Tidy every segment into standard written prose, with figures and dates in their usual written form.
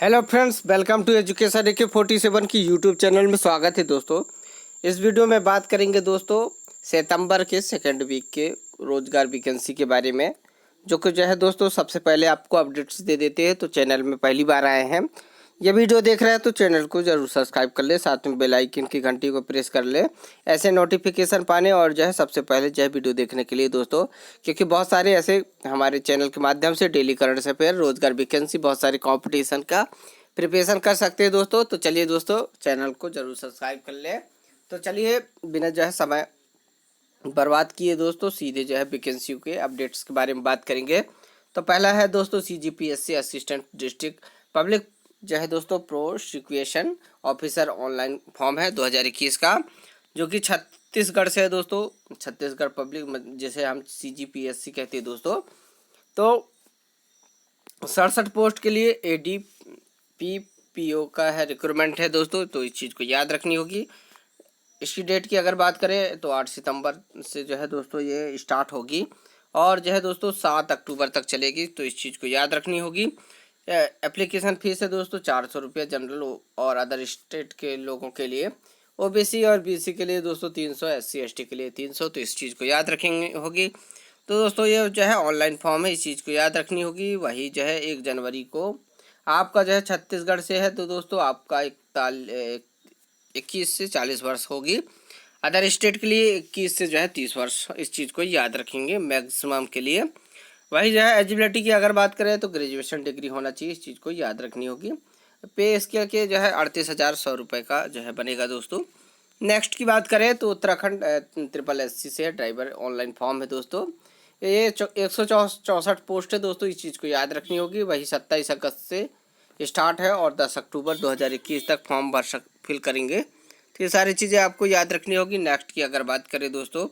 Hello friends, welcome to education AK-47 की YouTube channel में स्वागत है दोस्तों। इस वीडियो में बात करेंगे दोस्तों सितंबर के सेकंड वीक के रोजगार वैकेंसी के बारे में, जो कि जो है दोस्तों सबसे पहले आपको अपडेट्स दे देते हैं। तो चैनल में पहली बार आए हैं, ये वीडियो देख रहे हैं तो चैनल को जरूर सब्सक्राइब कर ले, साथ में बेल आइकन की घंटी को प्रेस कर ले ऐसे नोटिफिकेशन पाने और जो है सबसे पहले जो है वीडियो देखने के लिए दोस्तों। क्योंकि बहुत सारे ऐसे हमारे चैनल के माध्यम से डेली करंट अफेयर, रोजगार वैकेंसी, बहुत सारे कंपटीशन का प्रिपरेशन कर सकते हैं दोस्तों। तो चलिए दोस्तों, चैनल को जरूर सब्सक्राइब कर ले। तो चलिए बिना जो है समय बर्बाद किए दोस्तों सीधे जो है वैकेंसी के अपडेट्स के बारे में बात करेंगे। तो पहला है दोस्तों CGPSC असिस्टेंट डिस्ट्रिक्ट पब्लिक जो है दोस्तों प्रोसिक्यूशन ऑफिसर ऑनलाइन फॉर्म है 2021 का, जो कि छत्तीसगढ़ से है दोस्तों। छत्तीसगढ़ पब्लिक जिसे हम CGPSC कहते हैं दोस्तों। तो 67 पोस्ट के लिए ADPPO का है रिक्रूटमेंट है दोस्तों, तो इस चीज़ को याद रखनी होगी। इसकी डेट की अगर बात करें तो 8 सितंबर से जो है दोस्तों ये स्टार्ट होगी और जो है दोस्तों 7 अक्टूबर तक चलेगी, तो इस चीज़ को याद रखनी होगी। एप्लीकेशन फीस है दोस्तों 400 रुपये जनरल और अदर स्टेट के लोगों के लिए। OBC और BC के लिए दोस्तों 300, SC ST के लिए 300, तो इस चीज़ को याद रखेंगे होगी। तो दोस्तों ये जो है ऑनलाइन फॉर्म है, इस चीज़ को याद रखनी होगी। वही जो है 1 जनवरी को आपका जो है छत्तीसगढ़ से है तो दोस्तों आपका 21 से 40 वर्ष होगी। अदर स्टेट के लिए 21 से जो है 30 वर्ष, इस चीज़ को याद रखेंगे मैक्सिमम के लिए। वही जो है एलिजिबिलिटी की अगर बात करें तो ग्रेजुएशन डिग्री होना चाहिए, इस चीज़ को याद रखनी होगी। पे स्केल के जो है 38,100 रुपये का जो है बनेगा दोस्तों। नेक्स्ट की बात करें तो उत्तराखंड SSS से ड्राइवर ऑनलाइन फॉर्म है दोस्तों। ये 164 पोस्ट है दोस्तों, इस चीज़ को याद रखनी होगी। वही 27 अगस्त से स्टार्ट है और 10 अक्टूबर 2021 तक फॉर्म फिल करेंगे। तो ये सारी चीज़ें आपको याद रखनी होगी। नेक्स्ट की अगर बात करें दोस्तों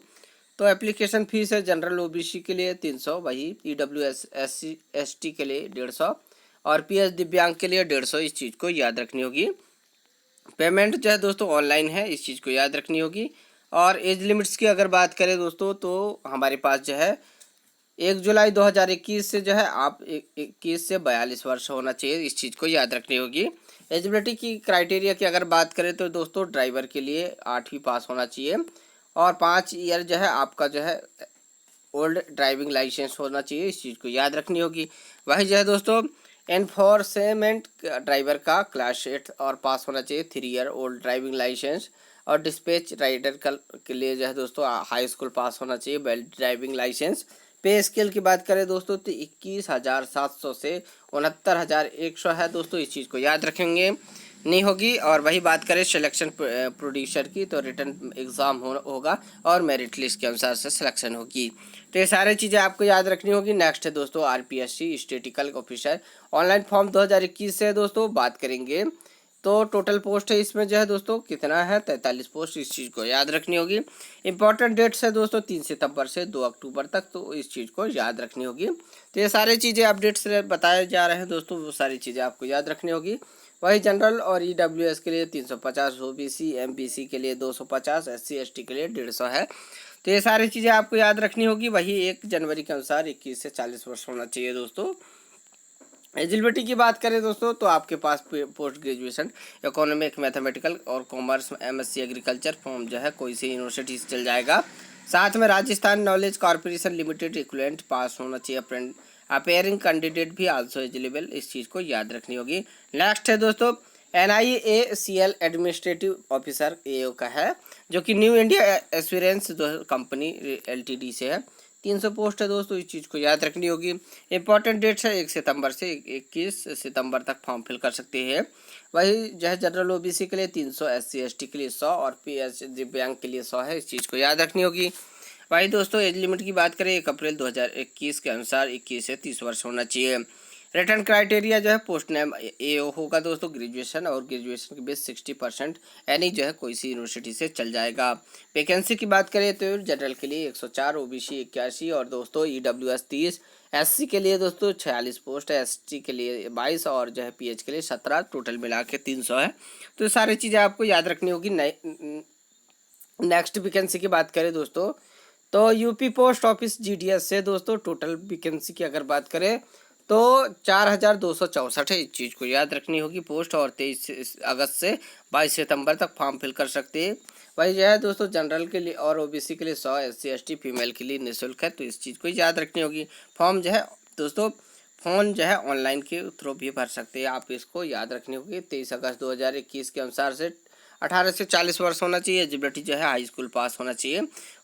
तो एप्लीकेशन फ़ीस है जनरल OBC के लिए 300, वही EWS SC ST के लिए 150 और PS दिव्यांग के लिए 150, इस चीज़ को याद रखनी होगी। पेमेंट जो है दोस्तों ऑनलाइन है, इस चीज़ को याद रखनी होगी। और एज लिमिट्स की अगर बात करें दोस्तों तो हमारे पास जो है 1 जुलाई 2021 से जो है आप 21 से 42 वर्ष होना चाहिए, इस चीज़ को याद रखनी होगी। एलिजिबिलिटी की क्राइटेरिया की अगर बात करें तो दोस्तों ड्राइवर के लिए 8वीं पास होना चाहिए और 5 ईयर जो है आपका जो है ओल्ड ड्राइविंग लाइसेंस होना चाहिए, इस चीज़ को याद रखनी होगी। वही जो है दोस्तों एनफोर्समेंट ड्राइवर का क्लास 8 और पास होना चाहिए, 3 ईयर ओल्ड ड्राइविंग लाइसेंस। और डिस्पैच राइडर के लिए जो है दोस्तों हाई स्कूल पास होना चाहिए, belt driving license. Pay scale की बात करें दोस्तों तो 21,700 से 69,100 है दोस्तों, इस चीज़ को याद रखेंगे नहीं होगी। और वही बात करें सिलेक्शन प्रोड्यूसर की तो रिटर्न एग्ज़ाम होगा और मेरिट लिस्ट के अनुसार से सिलेक्शन होगी। तो ये सारी चीज़ें आपको याद रखनी होगी। नेक्स्ट है दोस्तों RPSC statical officer online form 2021 से दोस्तों बात करेंगे। तो टोटल पोस्ट है इसमें जो है दोस्तों कितना है, 43 पोस्ट, इस चीज़ को याद रखनी होगी। इंपॉर्टेंट डेट्स है दोस्तों 3 सितंबर से 2 अक्टूबर तक, तो इस चीज़ को याद रखनी होगी। तो ये सारी चीज़ें अपडेट्स बताए जा रहे हैं दोस्तों, वो सारी चीज़ें आपको याद रखनी होगी। वही जनरल और EWS के लिए 350, OBC MBC के लिए 250, SC ST के लिए 150 है। तो ये सारी चीज़ें आपको याद रखनी होगी। वही 1 जनवरी के अनुसार 21 से 40 वर्ष होना चाहिए दोस्तों। एलिजिबिलिटी की बात करें दोस्तों तो आपके पास पोस्ट ग्रेजुएशन इकोनॉमिक, मैथमेटिकल और कॉमर्स, MSc एग्रीकल्चर फॉर्म जो है कोई सी यूनिवर्सिटी से चल जाएगा। साथ में Rajasthan knowledge corporation limited equivalent pass होना चाहिए। अपेयरिंग कैंडिडेट भी आल्सो एलिजिबल, इस चीज़ को याद रखनी होगी। नेक्स्ट है दोस्तों NIACL एडमिनिस्ट्रेटिव ऑफिसर AO का है, जो कि new India assurance company LTD से है। 300 पोस्ट है दोस्तों, इस चीज़ को याद रखनी होगी। इंपॉर्टेंट डेट्स है 1 सितंबर से 21 सितंबर तक फॉर्म फिल कर सकते हैं। वही जो है जनरल OBC के लिए 300, SC ST के लिए 100 और PS दिव्यांग के लिए 100 है, इस चीज़ को याद रखनी होगी। वही दोस्तों एज लिमिट की बात करें 1 अप्रैल 2021 के अनुसार 21 से 30 वर्ष होना चाहिए। रिटर्न क्राइटेरिया जो है पोस्ट नेम AO होगा दोस्तों, ग्रेजुएशन और ग्रेजुएशन के बेस 60% यानी जो है कोई सी यूनिवर्सिटी से चल जाएगा। वैकेंसी की बात करें तो जनरल के लिए 104, OBC 81 और दोस्तों EWS 30, SC के लिए दोस्तों 46 पोस्ट है, ST के लिए 22 और जो है PH के लिए 17, टोटल मिला के 300 है। तो सारी चीज़ें आपको याद रखनी होगी। नेक्स्ट वैकेंसी की बात करें दोस्तों तो UP पोस्ट ऑफिस GDS से दोस्तों टोटल वैकेंसी की अगर बात करें तो 4264 है, इस चीज़ को याद रखनी होगी पोस्ट। और 23 अगस्त से 22 सितंबर तक फॉर्म फिल कर सकते हैं। वही जो है दोस्तों जनरल के लिए और ओबीसी के लिए 100, SC ST फीमेल के लिए निःशुल्क है, तो इस चीज़ को याद रखनी होगी। फॉर्म जो है दोस्तों फ़ोन जो है ऑनलाइन के थ्रू भी भर सकते हैं, आप इसको याद रखनी होगी। 23 अगस्त 2021 के अनुसार से 18 से 40 वर्ष होना चाहिए। एलिजिबिलिटी जो है हाई स्कूल पास होना चाहिए।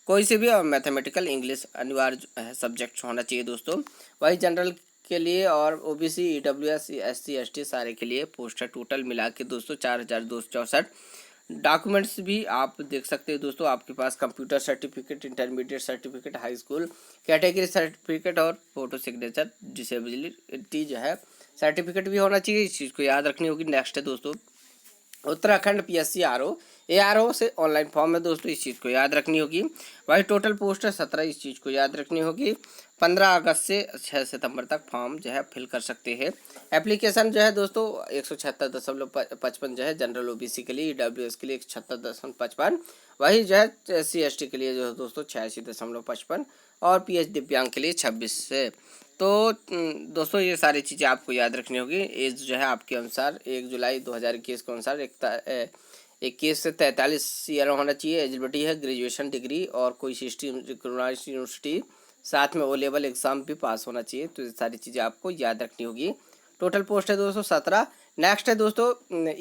कोई से भी और मैथमेटिकल इंग्लिश अनिवार्य सब्जेक्ट होना चाहिए दोस्तों। वही जनरल के लिए और ओबीसी EWS SC ST सारे के लिए पोस्ट है। टोटल मिला के दोस्तों 4264। डॉक्यूमेंट्स भी आप देख सकते हैं दोस्तों, आपके पास computer certificate, intermediate certificate, high school category certificate और फोटो सिग्नेचर डिसेबिलिटी जो है सर्टिफिकेट भी होना चाहिए, इस चीज़ को याद रखनी होगी। नेक्स्ट है दोस्तों उत्तराखंड PSC RO ARO से ऑनलाइन फॉर्म है दोस्तों, इस चीज़ को याद रखनी होगी। वही टोटल पोस्ट है 17, इस चीज़ को याद रखनी होगी। 15 अगस्त से 6 सितंबर तक फॉर्म जो है फिल कर सकते हैं। एप्लीकेशन जो है दोस्तों 176.55 जो है जनरल OBC के लिए, EWS के लिए 176.55, वही जो है SC ST के लिए जो है दोस्तों 86.55 और PH दिव्यांग के लिए 26 से। तो दोस्तों ये सारी चीज़ें आपको याद रखनी होगी। एज जो है आपके अनुसार 1 जुलाई 2021 के अनुसार 21 से 43 ईयर होना चाहिए। एलिजिबिलिटी है ग्रेजुएशन डिग्री और कोई सिस्टम रिकॉग्नाइज्ड यूनिवर्सिटी, साथ में O लेवल एग्ज़ाम भी पास होना चाहिए, तो ये सारी चीज़ें आपको याद रखनी होगी। टोटल पोस्ट है दोस्तों 17। नेक्स्ट है दोस्तों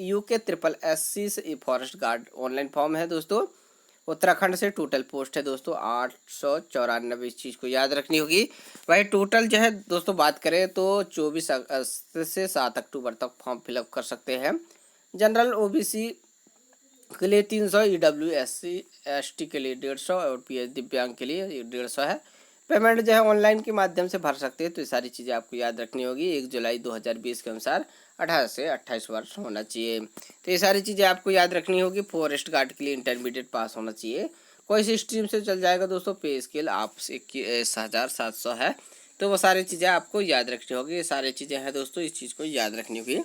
UK SSC से फॉरेस्ट गार्ड ऑनलाइन फॉर्म है दोस्तों। उत्तराखंड से टोटल पोस्ट है दोस्तों 894, इस चीज़ को याद रखनी होगी। वही टोटल जो है दोस्तों बात करें तो 24 अगस्त से 7 अक्टूबर तक फॉर्म फिलअप कर सकते हैं। जनरल OBC के लिए 300, EWS SC ST के लिए 150 और PH दिव्यांग के लिए 150 है। पेमेंट जो है ऑनलाइन के माध्यम से भर सकते हैं, तो ये सारी चीज़ें आपको याद रखनी होगी। 1 जुलाई 2020 के अनुसार 18 से 28 वर्ष होना चाहिए, तो ये सारी चीज़ें आपको याद रखनी होगी। फॉरेस्ट गार्ड के लिए इंटरमीडिएट पास होना चाहिए। कोई सी स्ट्रीम से चल जाएगा दोस्तों। पे स्केल आप 21,700 है, तो वो सारी चीज़ें आपको याद रखनी होगी। ये सारी चीज़ें हैं दोस्तों, इस चीज़ को याद रखनी होगी।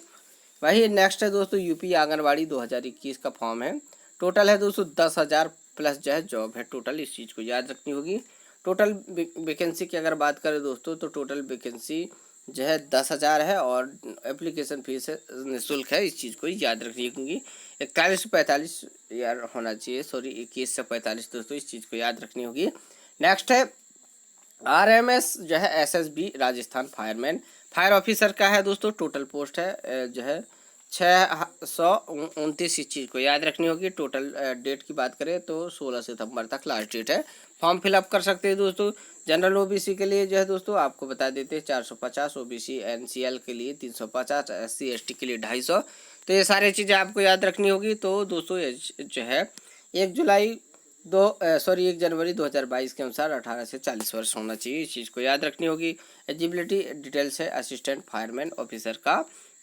वही नेक्स्ट है दोस्तों यूपी आंगनबाड़ी 2021 का फॉर्म है। टोटल है दोस्तों 10,000 प्लस जो है जॉब है टोटल, इस चीज़ को याद रखनी होगी। टोटल वैकेंसी की अगर बात करें दोस्तों तो टोटल वैकेंसी जो है 10,000 है और एप्लीकेशन फीस है निःशुल्क है, इस चीज़ को याद रखनी होगी। 41 से 45 यार होना चाहिए, सॉरी 21 से 45 दोस्तों, इस चीज़ को याद रखनी होगी। नेक्स्ट है RMS जो है SSB Rajasthan fireman fire officer का है दोस्तों। टोटल पोस्ट है जो है 629, इस चीज़ को याद रखनी होगी। टोटल डेट की बात करें तो 16 सितंबर तक लास्ट डेट है। फॉर्म फिलअप कर सकते हैं दोस्तों। जनरल OBC के लिए जो है दोस्तों आपको बता देते हैं 450, OBC NCL के लिए 350, SC ST के लिए 250, तो ये सारी चीज़ें आपको याद रखनी होगी। तो दोस्तों ये जो है 1 जनवरी 2022 के अनुसार 18 से 40 वर्ष होना चाहिए, इस चीज़ को याद रखनी होगी। एलिजिबिलिटी डिटेल्स है असिस्टेंट फायरमैन ऑफिसर का,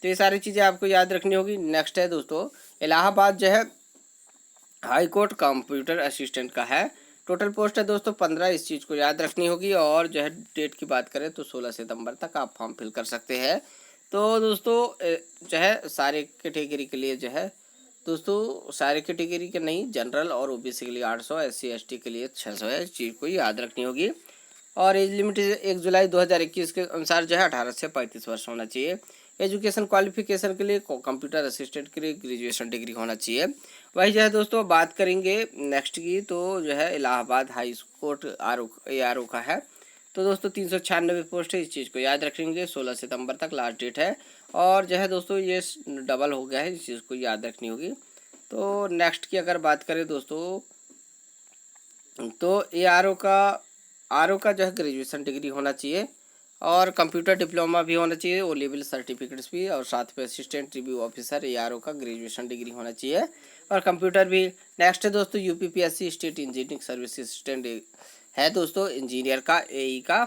तो ये सारी चीज़ें आपको याद रखनी होगी। नेक्स्ट है दोस्तों इलाहाबाद जो है हाई कोर्ट कंप्यूटर असिस्टेंट का है। टोटल पोस्ट है दोस्तों 15, इस चीज़ को याद रखनी होगी। और जो है डेट की बात करें तो 16 सितंबर तक आप फॉर्म फिल कर सकते हैं। तो दोस्तों जो है सारे कैटेगरी के लिए जो है दोस्तों सारे कैटेगरी के नहीं, जनरल और OBC के लिए 800, SC ST के लिए 600 है, इस चीज़ को याद रखनी होगी। और एज लिमिट 1 जुलाई 2021 के अनुसार जो है 18 से 35 वर्ष होना चाहिए। एजुकेशन क्वालिफिकेशन के लिए कंप्यूटर असिस्टेंट के लिए ग्रेजुएशन डिग्री होना चाहिए। वही जो है दोस्तों बात करेंगे नेक्स्ट की, तो जो है इलाहाबाद हाई कोर्ट ARO का है। तो दोस्तों 396 पोस्ट है, इस चीज़ को याद रखेंगे। 16 सितंबर तक लास्ट डेट है। और जो है दोस्तों ये डबल हो गया है, इस चीज़ को याद रखनी होगी। तो नेक्स्ट की अगर बात करें दोस्तों तो ARO का जो है ग्रेजुएशन डिग्री होना चाहिए और कंप्यूटर डिप्लोमा भी होना चाहिए, ओ लेवल सर्टिफिकेट्स भी, और साथ में असिस्टेंट रिव्यू ऑफिसर ARO का ग्रेजुएशन डिग्री होना चाहिए और कंप्यूटर भी। नेक्स्ट है दोस्तों UPPSC state engineering service assistant है दोस्तों, इंजीनियर का AE का।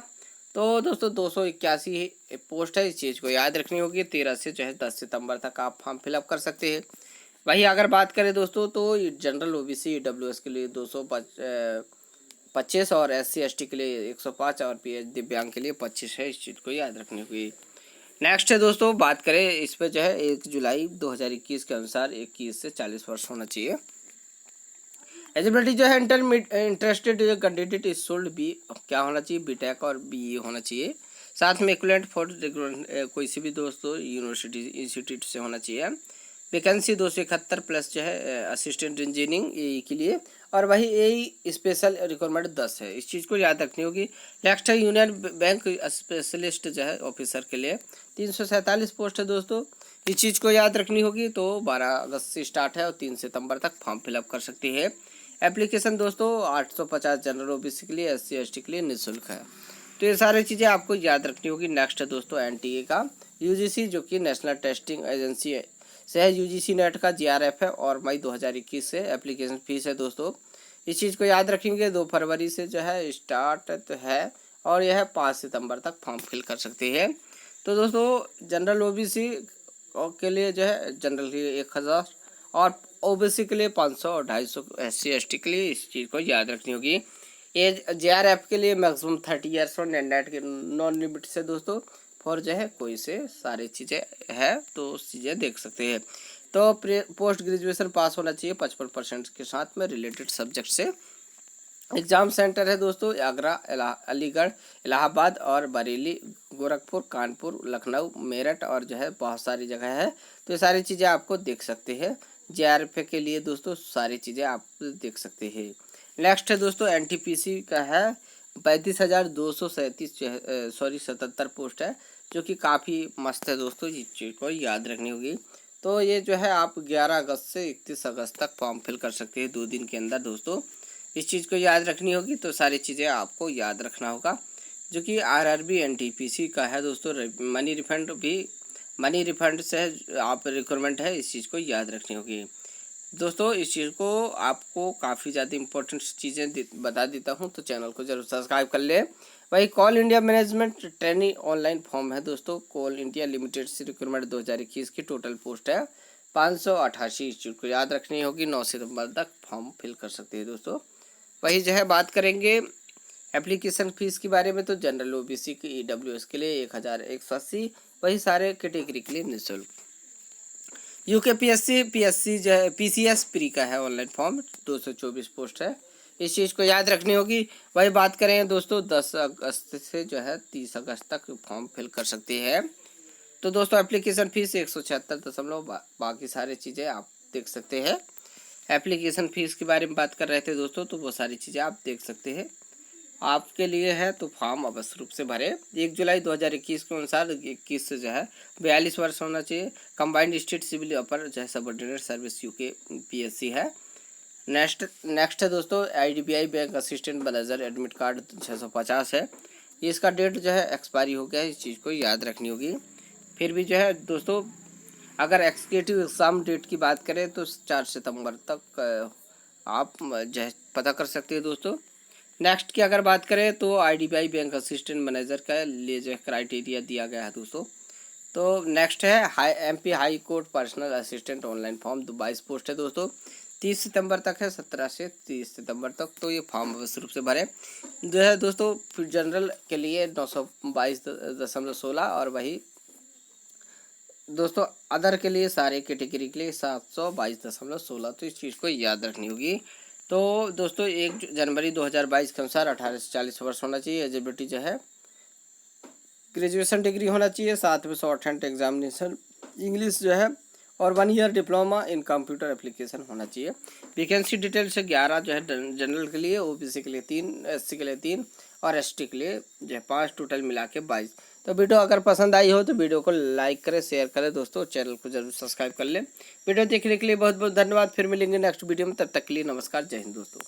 तो दोस्तों 281 पोस्ट है, इस चीज़ को याद रखनी होगी। 13 से जो है 10 सितंबर तक आप फॉर्म फिलअप कर सकते हैं। वही अगर बात करें दोस्तों तो जनरल OBC EWS के लिए 225 और SC ST के लिए 105 और PH दिव्यांग के लिए 25 है, इस चीज़ को याद रखनी होगी। नेक्स्ट है दोस्तों बात करें इस पर जो है 1 जुलाई 2021 के अनुसार 21 से 40 वर्ष होना चाहिए। एलिजिबिलिटी जो है interested candidate is should be क्या होना चाहिए, BTech और BE होना चाहिए, साथ में इक्विवेलेंट फॉर कोई सी भी दोस्तों यूनिवर्सिटी इंस्टीट्यूट से होना चाहिए। वैकेंसी 271 प्लस जो है असिस्टेंट इंजीनियरिंग ए के लिए, और वही ए स्पेशल रिक्वायरमेंट 10 है, इस चीज़ को याद रखनी होगी। नेक्स्ट है यूनियन बैंक स्पेशलिस्ट जो है ऑफिसर के लिए 347 पोस्ट है दोस्तों, इस चीज़ को याद रखनी होगी। तो 12 अगस्त से स्टार्ट है और 3 सितंबर तक फॉर्म फिलअप कर सकती है। एप्लीकेशन दोस्तों 850 जनरल ओबीसी के लिए, SC ST के लिए निःशुल्क है। तो ये सारी चीज़ें आपको याद रखनी होगी। नेक्स्ट है दोस्तों NTA का UGC जो कि नेशनल टेस्टिंग एजेंसी से है, UGC नेट का GRF है और मई 2021 से एप्लीकेशन फीस है दोस्तों, इस चीज़ को याद रखेंगे। 2 फरवरी से जो है स्टार्ट तो है और यह 5 सितंबर तक फॉर्म फिल कर सकते हैं। तो दोस्तों जनरल OBC के लिए जो है जनरल के लिए 1000 और OBC के लिए 500 और 250 SC ST के लिए, इस चीज़ को याद रखनी होगी। एज GRF के लिए मैक्सिमम 30 ईयर्स और नेट के नॉन लिमिट से दोस्तों, और जो है कोई से सारी चीज़ें है तो चीज़ें देख सकते हैं। तो पोस्ट ग्रेजुएशन पास होना चाहिए 55% के साथ में रिलेटेड सब्जेक्ट से। एग्ज़ाम सेंटर है दोस्तों आगरा, अलीगढ़, इलाहाबाद और बरेली, गोरखपुर, कानपुर, लखनऊ, मेरठ और जो है बहुत सारी जगह है। तो ये सारी चीज़ें आपको देख सकते हैं। GRF के लिए दोस्तों सारी चीज़ें आप देख सकते हैं। नेक्स्ट है दोस्तों NTPC का है 77 पोस्ट है, जो कि काफ़ी मस्त है दोस्तों, इस चीज़ को याद रखनी होगी। तो ये जो है आप 11 अगस्त से 31 अगस्त तक फॉर्म फिल कर सकते हैं 2 दिन के अंदर दोस्तों, इस चीज़ को याद रखनी होगी। तो सारी चीज़ें आपको याद रखना होगा, जो कि RRB NTPC का है दोस्तों। मनी रिफंड से आप रिक्वायरमेंट है, इस चीज़ को याद रखनी होगी दोस्तों। इस चीज़ को आपको काफ़ी ज़्यादा इंपॉर्टेंट चीज़ें बता देता हूं, तो चैनल को जरूर सब्सक्राइब कर ले। वही call India management training online form है दोस्तों, कॉल इंडिया लिमिटेड से रिक्वायरमेंट 2021 की टोटल पोस्ट है 588, इस चीज़ को याद रखनी होगी। 9 सितंबर तक फॉर्म फिल कर सकते हैं दोस्तों। वही जो है बात करेंगे एप्लीकेशन फ़ीस के बारे में, तो जनरल OBC की EWS के लिए 1180, वही सारे कैटेगरी के लिए निःशुल्क। PSC जो है PCS प्री का है ऑनलाइन फॉर्म 224 पोस्ट है, इस चीज़ को याद रखनी होगी। वही बात करें दोस्तों 10 अगस्त से जो है 30 अगस्त तक फॉर्म फिल कर सकते हैं। तो दोस्तों एप्लीकेशन फ़ीस 176, बाकी सारी चीज़ें आप देख सकते हैं। एप्लीकेशन फ़ीस के बारे में बात कर रहे थे दोस्तों, तो वो सारी चीज़ें आप देख सकते हैं। आपके लिए है तो फॉर्म अवश्य रूप से भरें। 1 जुलाई 2021 के अनुसार 21 से जो है 42 वर्ष होना चाहिए। कंबाइंड स्टेट सिविल अपर जो है सबऑर्डिनेट सर्विस UK PSC है। नेक्स्ट है दोस्तों IDBI bank assistant manager admit card 650 है, ये इसका डेट जो है एक्सपायरी हो गया है, इस चीज़ को याद रखनी होगी। फिर भी जो है दोस्तों अगर एग्जीक्यूटिव एग्ज़ाम डेट की बात करें तो 4 सितंबर तक आप जो है पता कर सकते हैं दोस्तों। नेक्स्ट की अगर बात करें तो IDBI बैंक असिस्टेंट मैनेजर का लिए जो क्राइटेरिया दिया गया है दोस्तों। तो नेक्स्ट है MP high court personal assistant online form 22 post है दोस्तों, 30 सितंबर तक है, 17 से 30 सितंबर तक। तो ये फॉर्म अवश्य रूप से भरें। जो है दोस्तों फिर जनरल के लिए 922.16 और वही दोस्तों अदर के लिए सारे कैटेगरी के लिए 722.16, तो इस चीज़ को याद रखनी होगी। तो दोस्तों 1 जनवरी 2022 के अनुसार 18 से 40 वर्ष होना चाहिए। एलिजिबिलिटी जो है ग्रेजुएशन डिग्री होना चाहिए, साथ में शॉर्ट हैंड एग्जामिनेशन इंग्लिश जो है और 1 year diploma in computer application होना चाहिए। वैकेंसी डिटेल से 11 जो है जनरल के लिए, OBC के लिए 3, SC के लिए 3 और ST के लिए जो है 5, टोटल मिला के 22। तो वीडियो अगर पसंद आई हो तो वीडियो को लाइक करें, शेयर करें दोस्तों, चैनल को जरूर सब्सक्राइब कर लें। वीडियो देखने के लिए बहुत बहुत धन्यवाद। फिर मिलेंगे नेक्स्ट वीडियो में, तब तक के लिए नमस्कार, जय हिंद दोस्तों।